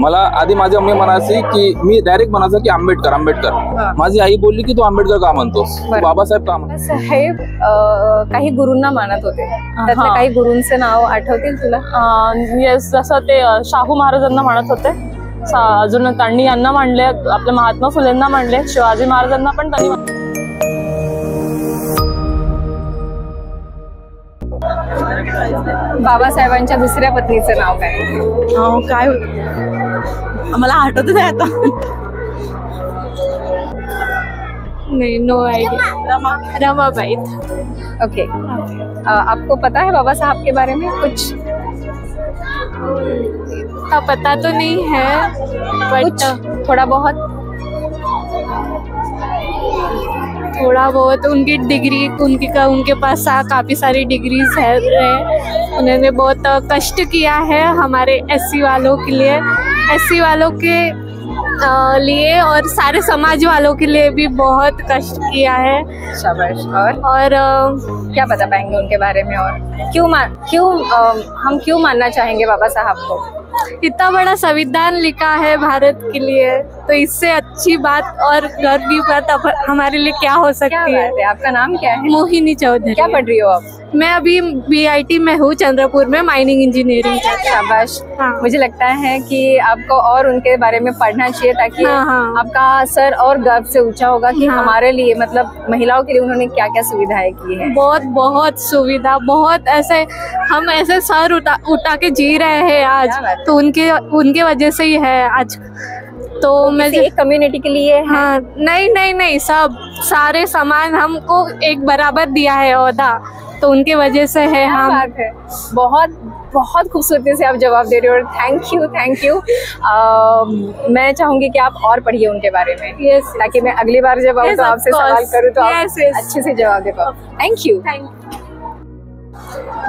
मला आधी माझी मम्मी म्हणायची की मी डायरेक्ट म्हणायचं की आंबेडकर आंबेडकर. माझी आई बोलली की तू आंबेडकर का म्हणतोस, बाबासाहेब का म्हणतोस. साहेब काही गुरूंना मानत होते, त्यातल्या काही गुरूंचे नाव आठवतील तुला? येस, जसं ते शाहू महाराजांना मानत होते, अजून त्यांनी यांना मानले, आपल्या महात्मा फुलेंना मानले, शिवाजी महाराजांना पण त्यांनी. बाबासाहेबांच्या दुसऱ्या पत्नीचं नाव काय? काय मला आठवत नाही आता. नहीं, नो आइडिया. रमाबाई. ओके. आपको पता है बाबा साहब के बारे में कुछ? पता तो नहीं है, कुछ थोड़ा बहुत उनकी डिग्री, उनके पास काफ़ी सारी डिग्रीज है. उन्होंने बहुत कष्ट किया है हमारे एससी वालों के लिए और सारे समाज वालों के लिए भी बहुत कष्ट किया है. शाबाश. और क्या बता पाएंगे उनके बारे में, और हम क्यों मानना चाहेंगे बाबा साहब को? इतना बड़ा संविधान लिखा है भारत के लिए, तो इससे अच्छी बात और गर्व की बात हमारे लिए क्या हो सकती है. आपका नाम क्या है? मोहिनी चौधरी. क्या पढ़ रही हो आप? मैं अभी बीआईटी में हूँ, चंद्रपुर में, माइनिंग इंजीनियरिंग. शाबाश. हाँ. मुझे लगता है कि आपको और उनके बारे में पढ़ना चाहिए, ताकि आपका सर और गर्व से ऊंचा होगा कि हमारे लिए, मतलब महिलाओं के लिए उन्होंने क्या क्या सुविधाएं की है. बहुत बहुत सुविधा, बहुत ऐसे हम ऐसे सर उठा के जी रहे हैं आज, तो उनके वजह से ही है आज. तो मैं एक कम्युनिटी के लिए. हाँ, नहीं, सब सारे समान हमको एक बराबर दिया है ओहदा, तो उनके वजह से है. हम बात है. बहुत बहुत खूबसूरती से आप जवाब दे रहे हो. Thank you. मैं चाहूंगी कि आप और पढ़िए उनके बारे में. यस. ताकि मैं अगली बार जब आऊँ तो आपसे सवाल करूँ तो आप अच्छे से जवाब दे पाओ. Thank you.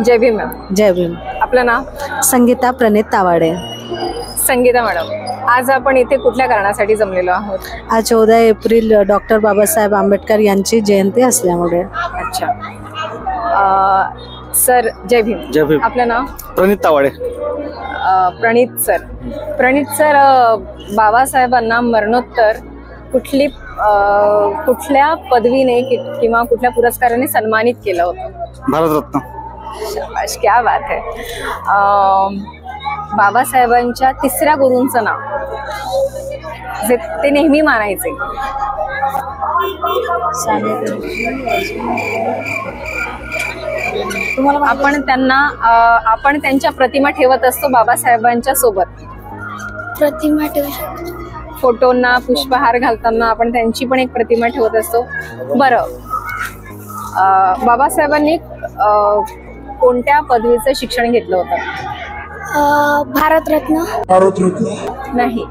Jai Bhim ma'am. Jai Bhim. आपलं नाव? संगीता प्रणित तावाडे. संगीता मॅडम, आज आपण इथे कुठल्या कारणासाठी जमलेलो आहोत? आज 14 एप्रिल डॉक्टर बाबासाहेब आंबेडकर यांची जयंती असल्यामुळे. अच्छा. सर जय भीम. जय भीम. आपलं नाव? प्रणित तावाडे. प्रणित सर, बाबासाहेबांना मरणोत्तर कुठल्या पदवीने किंवा कुठल्या पुरस्काराने सन्मानित केलं होतं? भारतरत्न. शाबाश, क्या बात है. बाबासाहेबांच्या तिसऱ्या गुरूंचं नाव जे ते नेहमी मानायचे? आपण त्यांच्या प्रतिमा ठेवत असतो बाबासाहेबांच्या सोबत. प्रतिमा फोटोंना पुष्पहार घालताना आपण त्यांची पण एक प्रतिमा ठेवत असतो. बरं, बाबासाहेबांनी कोणत्या पदवीचं शिक्षण घेतलं होतं? भारतरत्न. नाही.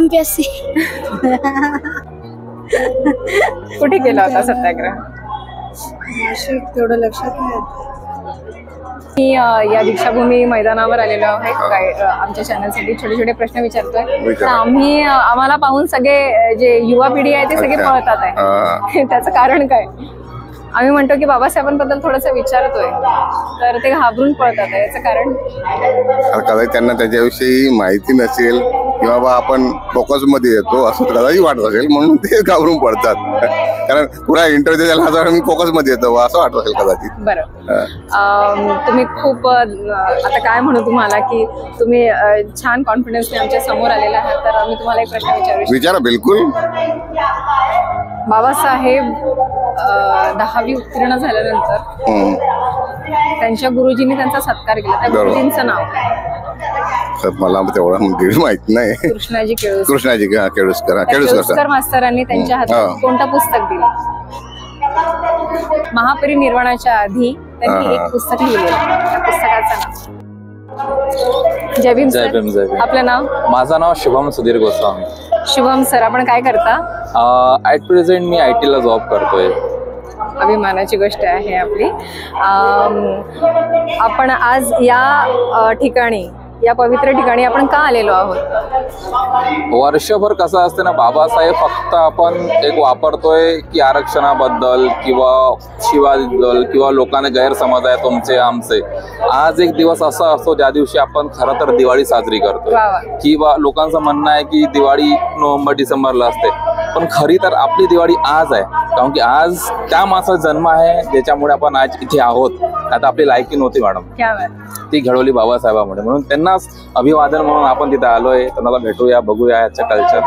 MPSC. कुठे केला होता सत्याग्रह? तेवढं लक्षात नाही. मी या दीक्षाभूमी मैदानावर आलेलो आहे. आमच्या चॅनलसाठी छोटे छोटे प्रश्न विचारतोय. तर आम्हाला पाहून सगळे जे युवा पिढी आहे ते सगळे पळतात आहे. त्याचं कारण काय? आम्ही म्हणतो की बाबासाहेबांबद्दल थोडंसं विचारतोय तर ते घाबरून पळतात. याचं कारण? कदाचित त्यांना त्याच्याविषयी माहिती नसेल किंवा बा आपण फोकस मध्ये येतो असं कदाचित वाटत असेल, म्हणून ते घाबरून पडतात. कारण पुरा इंटरव्ह्यू झाला मी फोकस मध्ये येतो असं वाटत असेल कदाचित. बरं, तुम्ही खूप आता काय म्हणू तुम्हाला की तुम्ही छान कॉन्फिडन्सने आमच्या समोर आलेला आहात. तर मी तुम्हाला एक प्रश्न विचारा. बिलकुल. बाबासाहेब 10वी उत्तीर्ण झाल्यानंतर त्यांच्या गुरुजींनी त्यांचा सत्कार केला. त्या गुरुजींचं नाव काय? मला तेवढं माहित नाही. कृष्णाजी केळुसकर मास्तरांनी त्यांच्या हातात कोणतं पुस्तक दिलं? महापरिनिर्वाणाच्या आधी त्यांनी एक पुस्तक लिहिलेलं. त्या पुस्तकाचं नाव? जय भीम. जय भीम. जय भीम. आपलं नाव? माझं नाव शुभम सुधीर गोस्वामी. शुभम सर, आपण काय करता? ॲट प्रेझेंट मी IT ला जॉब करतोय. अभिमानाची गोष्ट आहे आपली. आपण आज या ठिकाणी या पवित्र ठिकाणी आपण का आलेलो आहोत? वर्षभर कसं असतं ना, बाबासाहेब फक्त आपण एक वापरतोय की आरक्षणाबद्दल किंवा शिवाबद्दल किंवा लोकांना गैरसमज आहे तुमचे आमचे. आज एक दिवस असा असतो ज्या दिवशी आपण खरं तर दिवाळी साजरी करतो. किंवा लोकांचं म्हणणं आहे की दिवाळी नोव्हेंबर डिसेंबरला असते, पण खरी तर आपली दिवाळी आज आहे. कारण की आज त्या माणसाचा जन्म आहे ज्याच्यामुळे आपण आज इथे आहोत. आता आपली लायकी नव्हती मॅडम, ती घडवली बाबासाहेबांमुळे, म्हणून त्यांनाच अभिवादन म्हणून आपण तिथे आलोय. त्यांना भेटूया, बघूया याचं कल्चर.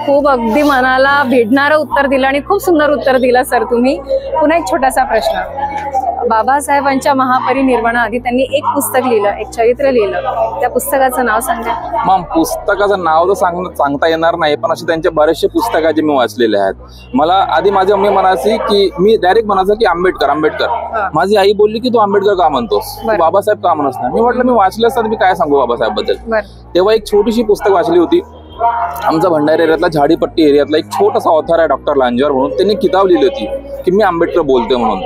खूप अगदी मनाला भेटणारं उत्तर दिलं आणि खूप सुंदर उत्तर दिलं सर तुम्ही. पुन्हा एक छोटासा प्रश्न, बाबासाहेबांच्या महापरिनिर्वाणाआधी त्यांनी एक पुस्तक लिहिलं, एक चरित्र लिहिलं, त्या पुस्तकाचं नाव सांगा. मग पुस्तकाचं नाव तर सांगता येणार नाही, पण असे त्यांचे बरेचसे पुस्तक जे मी वाचलेले आहेत. मला आधी माझी मम्मी म्हणायची की मी डायरेक्ट म्हणायचं की आंबेडकर आंबेडकर. माझी आई बोलली की तू आंबेडकर का म्हणतोस, तू बाबासाहेब का म्हणत नाही. मी म्हटलं मी वाचलं असतं मी काय सांगू बाबासाहेब बद्दल. तेव्हा एक छोटीशी पुस्तक वाचली होती. आमचा भंडारी एरियातला झाडीपट्टी एरियातला एक छोटासा ऑथर आहे डॉक्टर लांजर म्हणून, त्यांनी किताब लिहिली होती की मी आंबेडकर बोलतोय म्हणून.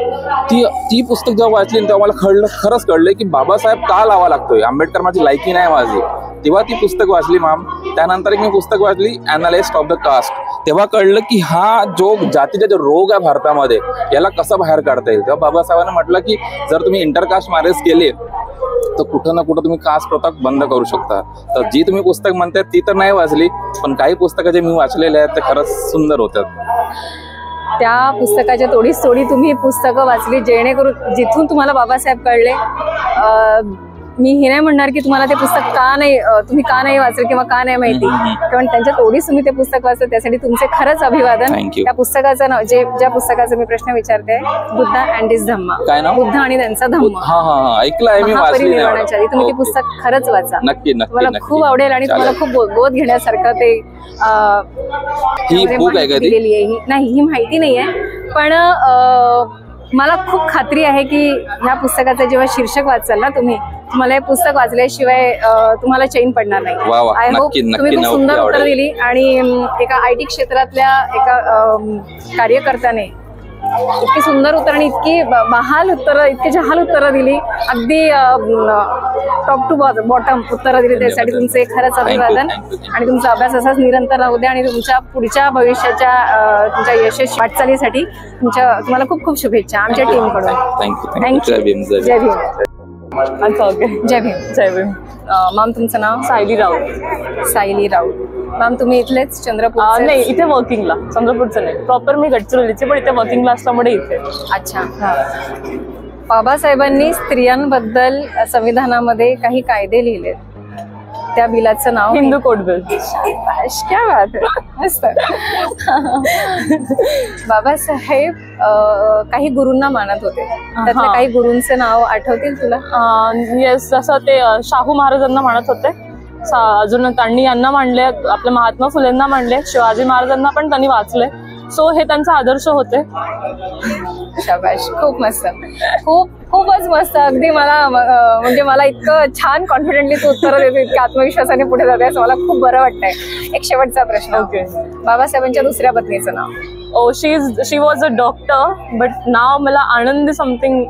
ती पुस्तक जेव्हा वाचली तेव्हा मला खरंच कळलं की बाबासाहेब का लावा लागतोय, आंबेडकर माझी लायकी नाही माझी. तेव्हा ती पुस्तक वाचली मॅम. त्यानंतर एक मी पुस्तक वाचली अॅनालिस्ट ऑफ द कास्ट. तेव्हा कळलं की हा जो जातीचा जो रोग आहे भारतामध्ये याला कसं बाहेर काढता येईल. तेव्हा बाबासाहेबांनी म्हटलं की जर तुम्ही इंटरकास्ट मॅरेज केले तर कुठं ना कुठं तुम्ही कास्ट प्रथा बंद करू शकता. तर जी तुम्ही पुस्तक म्हणताय ती तर नाही वाचली, पण काही पुस्तकं जे मी वाचलेले आहेत ते खरंच सुंदर होत्या. त्या पुस्तकाच्या तोडीस तोडी तुम्ही पुस्तकं वाचली जेणेकरून जिथून तुम्हाला बाबासाहेब कळले. मी हे नाही म्हणणार की तुम्हाला ते पुस्तक तुम्ही का नाही वाचलं किंवा का नाही माहिती, कारण त्यांच्या तोडीस तुम्ही ते पुस्तक वाचलं त्यासाठी तुमचे खरंच अभिवादन. त्या पुस्तकाचं नाव ज्या पुस्तकाचा मी प्रश्न विचारते, बुद्धा अँड हिज धम्मा. काय नाव? बुद्ध आणि त्यांचा धम्मा. ऐकलंय मी, महापरिनिर्वाणाच्या आधी तुम्ही ते पुस्तक खरंच वाचा. नक्की मला खूप आवडेल आणि तुम्हाला खूप बोध घेण्यासारखं ते दिलेली आहे. नाही ही माहिती नाहीये, पण मला खूप खात्री आहे की ह्या पुस्तकाचं जेव्हा शीर्षक वाचाल ना तुम्हाला हे पुस्तक वाचल्याशिवाय तुम्हाला चैन पडणार नाही. आय होप तुम्ही खूप सुंदर उत्तर दिली. आणि एका IT क्षेत्रातल्या एका कार्यकर्त्याने इतकी सुंदर उत्तर आणि इतकी बहाल उत्तरं, इतकी जहाल उत्तरं दिली, अगदी टॉप टू बॉटम उत्तरं दिली. त्यासाठी तुमचे खरंच अभिवादन. आणि तुमचा अभ्यास असाच निरंतर राहू द्या आणि तुमच्या पुढच्या भविष्याच्या तुमच्या यशस्वी वाटचालीसाठी तुम्हाला खूप खूप शुभेच्छा आमच्या टीमकडून. थँक्यू. जय भीम. जय भीम. अच्छा, ओके. जय भीम. जय भीम. मॅम तुमचं नाव? सायली राऊत. सायली राऊत. मॅम तुम्ही इथलेच चंद्रपूर? नाही, इथे वर्किंगला. चंद्रपूरचं नाही, प्रॉपर मी गडचिरोलीची, पण इथे वर्किंगला असल्यामुळे इथे. अच्छा. बाबासाहेबांनी स्त्रियांबद्दल संविधानामध्ये काही कायदे लिहिले, त्या बिलाचं नाव? Hindu code bill. क्या बात आहे, मस्त. बाबासाहेब काही गुरूंना मानत होते, त्यातल्या काही गुरूंचे नाव आठवतील तुला? येस, जसं ते शाहू महाराजांना मानत होते. अजून त्यांनी यांना मांडले, आपल्या महात्मा फुलेंना मांडले, शिवाजी महाराजांना पण त्यांनी वाचले. सो हे त्यांचा आदर्श होते. शाबाश, खूप मस्त, खूपच मस्त. अगदी मला म्हणजे मला इतकं छान कॉन्फिडेंटली तू उत्तर देते, इतक्या आत्मविश्वासाने पुढे जाते असं मला खूप बरं वाटतंय. एक शेवटचा प्रश्न. ओके. बाबासाहेबांच्या दुसऱ्या पत्नीचं नाव? She was a doctor, but नाव मला आनंदी समथिंग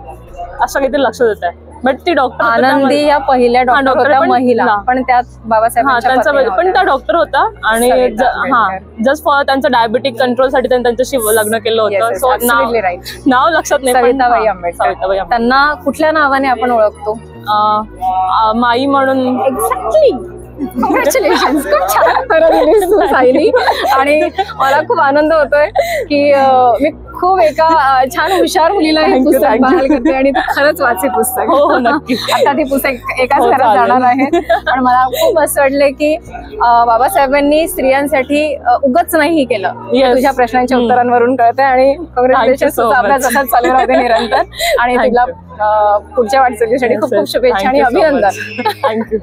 असं काहीतरी लक्षात येत आहे. बट ती डॉक्टर आनंदी या पहिल्या डॉक्टर होत्या महिला, पण त्यात बाबासाहेब पण त्या डॉक्टर होता. आणि जस्ट फॉर त्यांचं डायबिटिक कंट्रोल साठी त्यांनी त्यांच्याशी लग्न केलं होतं. सो नाव लक्षात नाही. सविताबाई आंबेडकर. त्यांना कुठल्या नावाने आपण ओळखतो? माई म्हणून. एक्झॅक्टली. कॉंग्रॅच्युलेशन, खूप छान उत्तर दिलीस तू सायली. आणि मला खूप आनंद होतोय की मी खूप एका छान हुशार मुलीला हे पुस्तक बहाल करते आणि तू खरंच वाचे पुस्तक. हो, नक्की. आता ते पुस्तक एकाच घरात जाणार आहे. पण मला खूप असं वाटले की बाबासाहेबांनी स्त्रियांसाठी उगाच नाही केलं. तुझ्या प्रश्नांच्या उत्तरांवरून कळतंय. आणि कॉंग्रॅच्युलेशन, तुझा अभ्यास असाच चालू राहते निरंतर. आणि तुला पुढच्या वाटचालीसाठी खूप खूप शुभेच्छा आणि अभिनंदन. थँक्यू.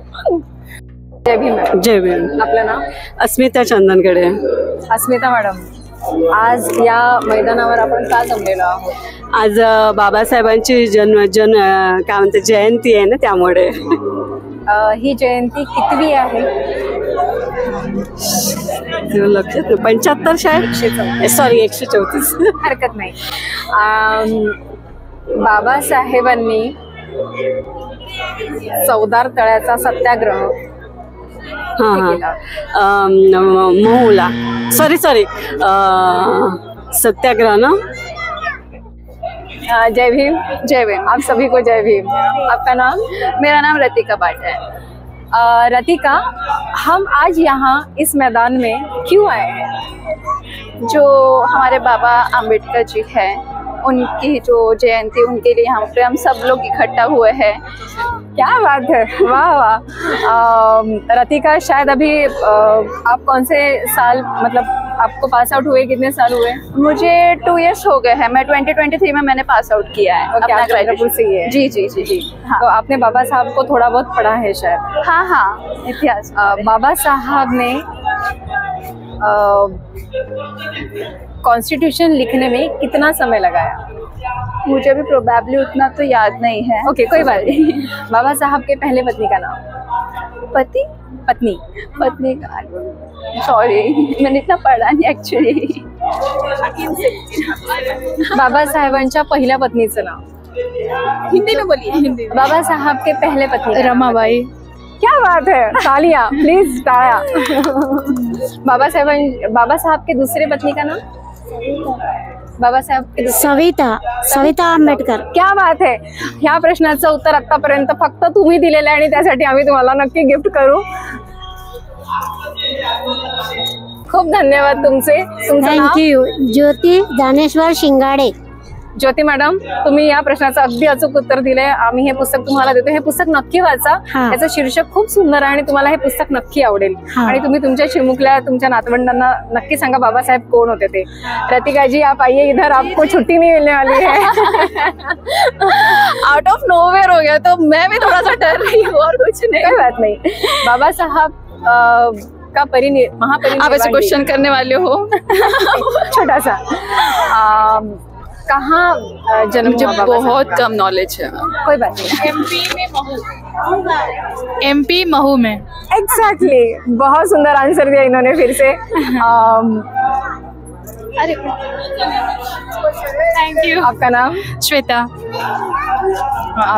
जय भीम. जय भीम. आपलं नाव? अस्मिता चंदनकडे. अस्मिता मॅडम, आज या मैदानावर आपण का जमलेलो आहोत? आज बाबासाहेबांची काय म्हणते जयंती आहे ना, त्यामुळे. ही जयंती कितवी आहे? लक्षात 75 शाळेत. सॉरी, 134. हरकत नाही. बाबासाहेबांनी चवदार तळ्याचा सत्याग्रह हाँ केला. महूला सॉरी सत्याग्रह ना. जय भीम. जय भीम. आप सभी को जय भीम. आपका नाम? मेरा नाम रतिका पाट है. रतिका, हम आज यहाँ इस मैदान में क्यों आए हैं? जो हमारे बाबा आम्बेडकर जी हैं उनकी जो जयंती, उनके लिए यहाँ पे हम सब लोग इकट्ठा हुए हैं. क्या बात है, वाह वाह. रतिका, शायद अभी आप कौन से साल, मतलब आपको पास आउट हुए कितने साल हुए? मुझे 2 इयर्स हो गए हैं. मैं 2023 में मैंने पास आउट किया है अपना ग्रेजुएशन से ही है. जी जी जी जी. हाँ. तो आपने बाबा साहब को थोड़ा बहुत पढ़ा है शायद? हाँ हाँ, इतिहास. बाबा साहब ने कॉन्स्टिट्यूशन लिखने में कितना समय लगाया? मुझे भी प्रोबेबली उतना तो याद नहीं है. ओके, कोई बात नहीं. बाबा साहब के पहले पत्नी का नाम? पति पत्नी का, सॉरी मैंने इतना पढ़ा नहीं ऍक्च्युली. बाबा साहेबांच्या पहिल्या पत्नीचं नाव? हिंदी में बोलिए. हिंदी. बाबा साहब के पहले पत्नी? रमाबाई. क्या बात है, तालियां प्लीज, तालियां. बाबा साहब के दूसरे पत्नी का नाम? बाबा साहेब के सविता आंबेडकर. क्या बात आहे. ह्या प्रश्नाचं उत्तर आतापर्यंत फक्त तुम्ही दिलेलं आहे आणि त्यासाठी आम्ही तुम्हाला नक्की गिफ्ट करू. खूप धन्यवाद तुमचे. तुमचं नाव? थँक्यू. ज्योती ज्ञानेश्वर शिंगाडे. ज्योती मॅडम, तुम्ही या प्रश्नाचं अगदी अचूक उत्तर दिले. आम्ही हे पुस्तक तुम्हाला देतो. हे पुस्तक नक्की वाचा. याचं शीर्षक खूप सुंदर आहे आणि तुम्हाला हे पुस्तक नक्की आवडेल. आणि तुम्ही तुमच्या चिमुकल्या तुमच्या नातवंडांना नक्की सांगा बाबासाहेब कोण होते ते. रतिका जी, आप आइए इधर, आपको छुट्टी नहीं मिलने वाली है. आउट ऑफ नोवेयर हो गया तो मैं भी थोड़ा सा डर रही हूँ और कुछ नहीं. कोई बात नहीं. बाबा साहब का महापरिनिर्वाण, आप ऐसे क्वेश्चन करने वाले हो. छोटा सा, कहाँ जन्म मुझे हुआ बाबा साहब बहुत का? कम नॉलेज है. कोई बात नहीं. MP महू में. एग्जैक्टली. बहुत सुंदर आंसर दिया इन्होंने फिर से. अरे थैंक यू. आपका नाम? श्वेता.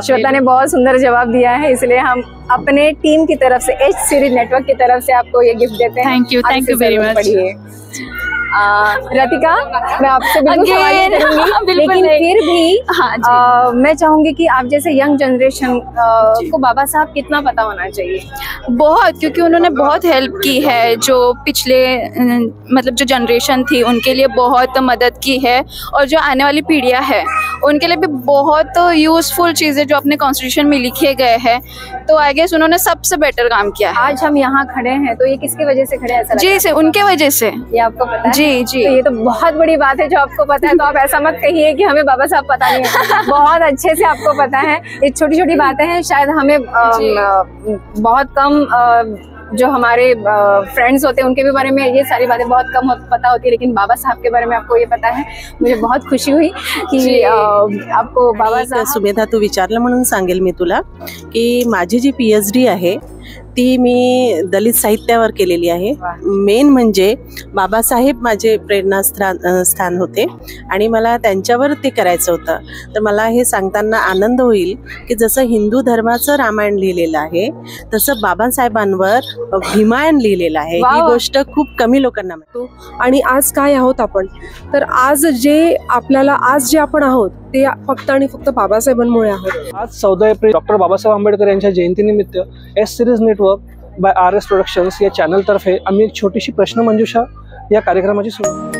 श्वेता ने बहुत सुंदर जवाब दिया है, इसलिए हम अपने टीम की तरफ से, एच सीरीज नेटवर्क की तरफ से आपको ये गिफ्ट देते हैं. Thank you very much. पढ़िए. रतिका, मैं आपसे बिल्कुल सवाल नहीं करूंगी, लेकिन फिर भी मैं चाहूंगी कि आप जैसे यंग जनरेशन को बाबा साहब कितना पता होना चाहिए? बहुत, क्योंकि उन्होंने बहुत हेल्प की है. जो पिछले मतलब जो जनरेशन थी उनके लिए बहुत मदद की है, और जो आने वाली पीढ़ियां है उनके लिए भी बहुत यूजफुल चीज़ें जो अपने कॉन्स्टिट्यूशन में लिखे गए हैं. तो आई गेस उन्होंने सबसे बेटर काम किया है. आज हम यहाँ खड़े हैं तो ये किसकी वजह से खड़े हैं? ऐसा जी से उनके वजह से. ये आपको पता है? जी जी. तो ये तो बहुत बड़ी बात है जो आपको पता है. तो आप ऐसा मत कहिए कि हमें बाबा साहब पता नहीं है. बहुत अच्छे से आपको पता है. ये छोटी छोटी बातें हैं, शायद हमें बहुत कम जो हमारे फ्रेंड्स होते हैं उनके भी बारे में ये सारी बातें बहुत कम पता होती है, लेकिन बाबा साहब के बारे में आपको ये पता है. मुझे बहुत खुशी हुई की आपको बाबा साहब. सुमेधा, तू विचारलं म्हणून सांगेल मी तुला की माझी जी PhD आहे ती मी दलित साहित्यावर केलेली आहे. मेन म्हणजे बाबासाहेब माझे प्रेरणास्थान होते आणि मला त्यांच्यावर ते करायचं होतं. तर मला हे सांगताना आनंद होईल की जसं हिंदू धर्माचं रामायण लिहिलेलं आहे तसं बाबासाहेबांवर भीमायन लिहिलेलं आहे. ही गोष्ट खूप कमी लोकांना माहिती. आणि आज काय आहोत आपण, तर आज जे आपण आहोत ते फक्त आणि फक्त बाबासाहेबांमुळे आहोत. आज 14 एप्रिल डॉक्टर बाबासाहेब आंबेडकर यांच्या जयंतीनिमित्त S series network by RS productions या चॅनलतर्फे आम्ही एक छोटीशी प्रश्न मंजुषा या कार्यक्रमाची सुरुवात